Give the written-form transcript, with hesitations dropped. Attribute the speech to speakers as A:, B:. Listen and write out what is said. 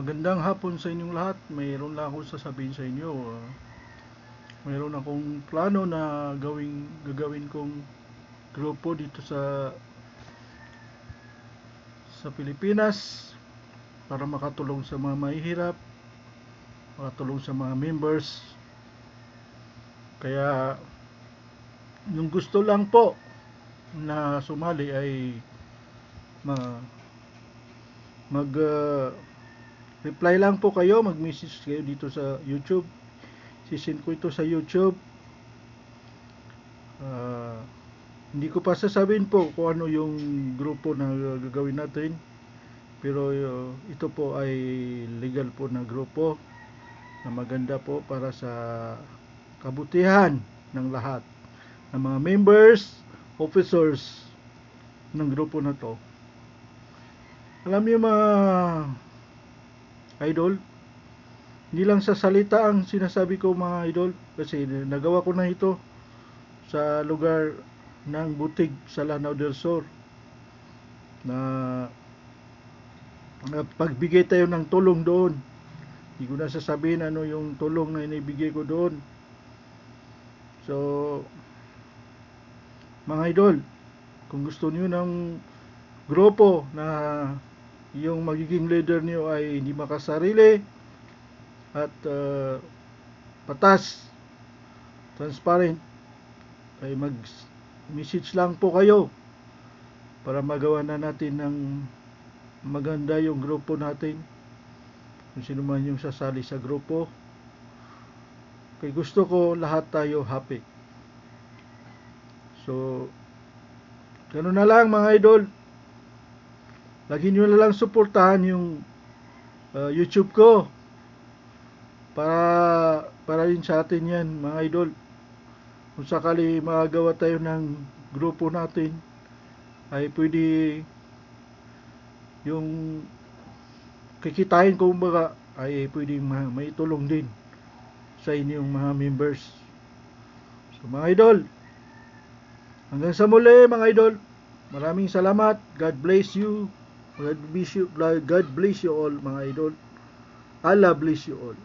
A: Magandang hapon sa inyong lahat. Mayroon lang akong sasabihin sa inyo. Mayroon akong plano na gagawin kong grupo dito sa Pilipinas para makatulong sa mga mahihirap, makatulong sa mga members. Kaya yung gusto lang po na sumali ay mag reply lang po kayo, mag-message kayo dito sa YouTube. Sisend ko ito sa YouTube. Hindi ko pa sasabihin po kung ano yung grupo na gagawin natin, pero ito po ay legal po na grupo na maganda po para sa kabutihan ng lahat ng mga members, officers ng grupo na to. Alam niyo mga idol, hindi lang sa salita ang sinasabi ko mga idol, kasi nagawa ko na ito sa lugar ng Butig sa Lanao del Sur na pagbigay tayo ng tulong doon. Hindi ko na sasabihin ano yung tulong na inibigay ko doon. So mga idol, kung gusto niyo ng grupo na yung magiging leader niyo ay hindi makasarili at patas, transparent, ay mag-message lang po kayo para magawa na natin ng maganda yung grupo natin. Kung sino man yung sasali sa grupo, kaya gusto ko lahat tayo happy. So ganoon na lang mga idol. Lagi nyo na lang suportahan yung YouTube ko para rin sa atin yan mga idol. Kung sakali magagawa tayo ng grupo natin, ay pwede yung kikitain ko kumbaga ay pwede may tulong din sa inyong mga members. So mga idol, hanggang sa muli mga idol, maraming salamat. God bless you. God bless you all mga idol. Allah bless you all.